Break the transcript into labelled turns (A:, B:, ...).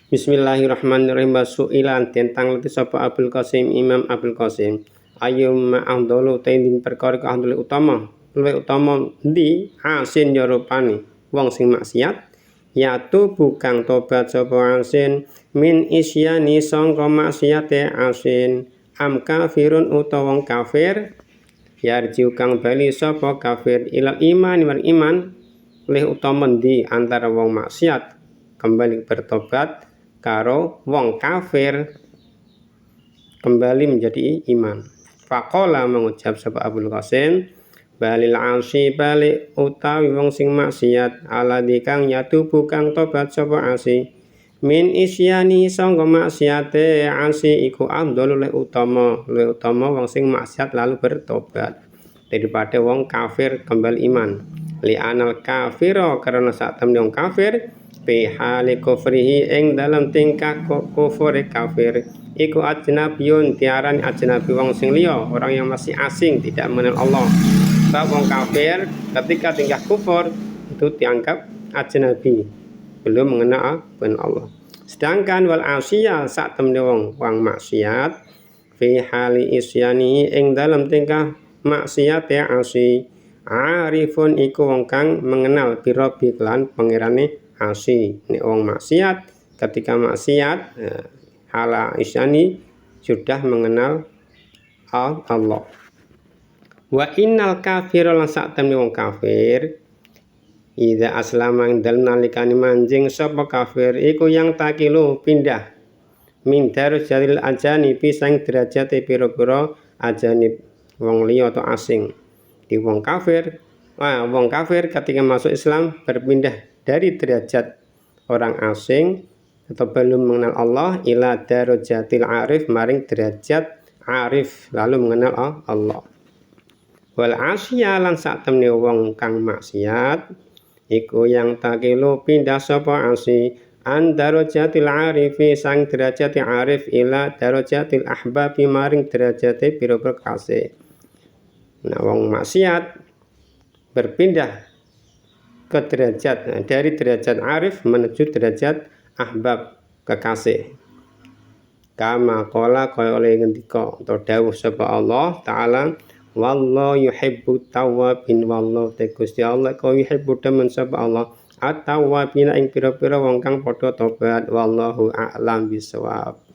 A: Bismillahirrahmanirrahim. Su'ilan tentang leti sapa Abul Qasim Imam Abul Qasim. Ayyuma afdalu ta'in perkara afdal utama. Luwih utama ndi asin ya rupane wong sing maksiat. Yatu bukang tobat sapa asin min isyani sangka maksiate asin. Am kafirun utawa wong kafir. Yarjiu kang bali sapa kafir ilal iman wal iman. Luwih utama ndi antara wong maksiat kembali bertobat karo wong kafir kembali menjadi iman. Faqala mengucap sapa Abul Qasim balil asi balik utawi wong sing maksiat aladi kang yatubu kang tobat sapa asi min isyani sangka maksiate asi iku afdhalu luwih utama wong sing maksiat lalu bertobat daripada wong kafir kembali iman. Li anal kafiro karena saat temen wong kafir fi hali kufrihi ing dalam tingkah kufur kafir iku ajnabiyun tiaran ajnabi wong sing liya orang yang masih asing tidak mengenal Allah. Sebab wong kafir ketika tingkah kufur itu dianggap ajnabi belum mengenal Allah. Sedangkan wal asya sak temne wong maksiat fi hali isyani ing dalam tingkah maksiat ya asi arifun iku wong kang mengenal birabi lan pangerane asi. Nek wong maksiat ketika maksiat hala isyani sudah mengenal Allah. Wa innal kafira lan sak temne wong kafir idza aslama ing dalem nalikane manjing sapa kafir iku yang takilu pindah min darajatil ajani pisang derajate pira-pira ajanib wong liya atau asing. Di wong kafir ketika masuk Islam berpindah dari derajat orang asing atau belum mengenal Allah ila darajatil arif maring derajat arif lalu mengenal Allah. Wal asya lan sak temne wong kang maksiat iku yang takilu pindah sapa asi an darajatil arifi sang derajat arif ila darajatil ahbabi maring derajate pira-pira kasih. Nah wong maksiat berpindah ke derajat dari derajat arif menuju derajat ahbab kekasih. Kama qala kaya oleh ngendika atau dawuh sapa Allah taala wallahu yuhibbut tawwabin wallahu Gusti Allah kaya yuhibbu demen sapa Allah at-tawwabina ing pira-pira wong kang padha tobat wallahu a'lam bisawab.